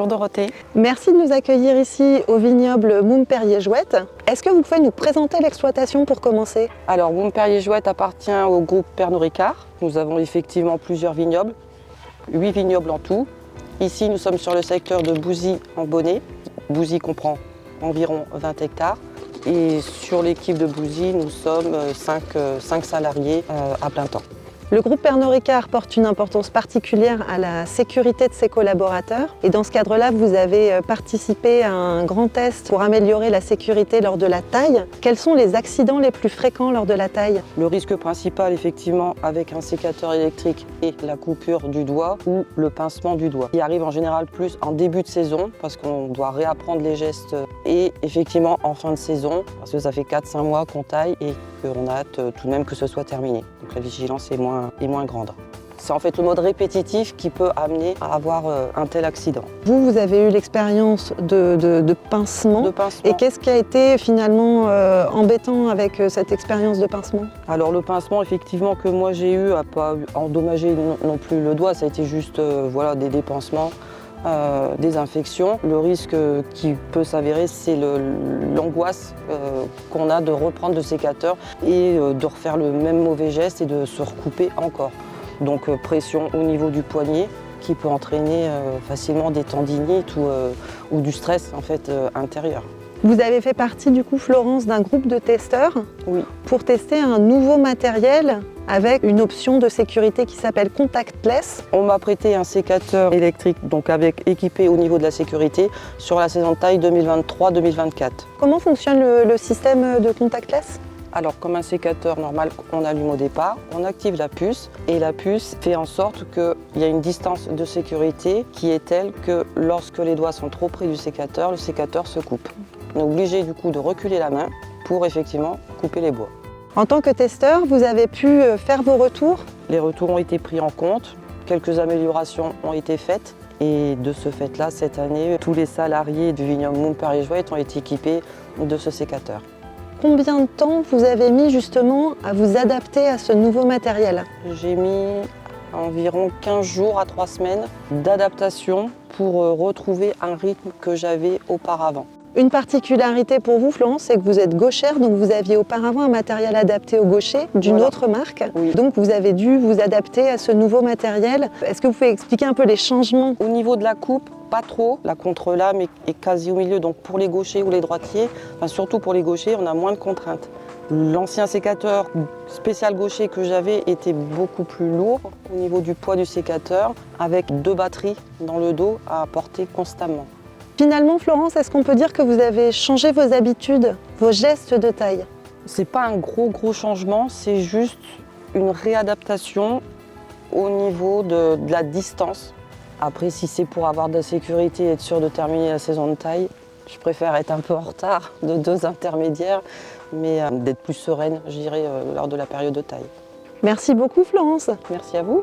Bonjour Dorothée. Merci de nous accueillir ici au vignoble Montperrier-Jouette. Est-ce que vous pouvez nous présenter l'exploitation pour commencer? Alors Montperrier-Jouette appartient au groupe Pernod Ricard. Nous avons effectivement plusieurs vignobles, 8 vignobles en tout. Ici nous sommes sur le secteur de Bouzy en Bonnet. Bouzy comprend environ 20 hectares. Et sur l'équipe de Bouzy, nous sommes 5 salariés à plein temps. Le groupe Pernod Ricard porte une importance particulière à la sécurité de ses collaborateurs. Et dans ce cadre-là, vous avez participé à un grand test pour améliorer la sécurité lors de la taille. Quels sont les accidents les plus fréquents lors de la taille? Le risque principal, effectivement, avec un sécateur électrique est la coupure du doigt ou le pincement du doigt. Il arrive en général plus en début de saison parce qu'on doit réapprendre les gestes et effectivement en fin de saison parce que ça fait 4-5 mois qu'on taille et qu'on a hâte tout de même que ce soit terminé. Donc la vigilance est moins grande. C'est en fait le mode répétitif qui peut amener à avoir un tel accident. Vous avez eu l'expérience de pincement. Et qu'est-ce qui a été finalement embêtant avec cette expérience de pincement? Alors le pincement effectivement que moi j'ai eu n'a pas endommagé non plus le doigt, ça a été juste voilà, des dépansements. Des infections. Le risque qui peut s'avérer, c'est l'angoisse qu'on a de reprendre le sécateur et de refaire le même mauvais geste et de se recouper encore. Donc pression au niveau du poignet qui peut entraîner facilement des tendinites ou du stress en fait, intérieur. Vous avez fait partie du coup, Florence, d'un groupe de testeurs pour tester un nouveau matériel avec une option de sécurité qui s'appelle Contactless. On m'a prêté un sécateur électrique donc équipé au niveau de la sécurité sur la saison de taille 2023-2024. Comment fonctionne le système de Contactless? Alors comme un sécateur normal, on allume au départ, on active la puce et la puce fait en sorte qu'il y a une distance de sécurité qui est telle que lorsque les doigts sont trop près du sécateur, le sécateur se coupe. On est obligé du coup de reculer la main pour effectivement couper les bois. En tant que testeur, vous avez pu faire vos retours? Les retours ont été pris en compte, quelques améliorations ont été faites et de ce fait-là, cette année, tous les salariés du vignoble Montperrier-Jouette ont été équipés de ce sécateur. Combien de temps vous avez mis justement à vous adapter à ce nouveau matériel? J'ai mis environ 15 jours à 3 semaines d'adaptation pour retrouver un rythme que j'avais auparavant. Une particularité pour vous, Florence, c'est que vous êtes gauchère, donc vous aviez auparavant un matériel adapté au gaucher d'une autre marque. Oui. Donc vous avez dû vous adapter à ce nouveau matériel. Est-ce que vous pouvez expliquer un peu les changements? Au niveau de la coupe, pas trop. La contre-lame est quasi au milieu, donc pour les gauchers ou les droitiers, enfin surtout pour les gauchers, on a moins de contraintes. L'ancien sécateur spécial gaucher que j'avais était beaucoup plus lourd au niveau du poids du sécateur, avec 2 batteries dans le dos à porter constamment. Finalement, Florence, est-ce qu'on peut dire que vous avez changé vos habitudes, vos gestes de taille? C'est pas un gros changement, c'est juste une réadaptation au niveau de la distance. Après, si c'est pour avoir de la sécurité et être sûr de terminer la saison de taille, je préfère être un peu en retard de 2 intermédiaires, mais d'être plus sereine, je dirais, lors de la période de taille. Merci beaucoup, Florence. Merci à vous.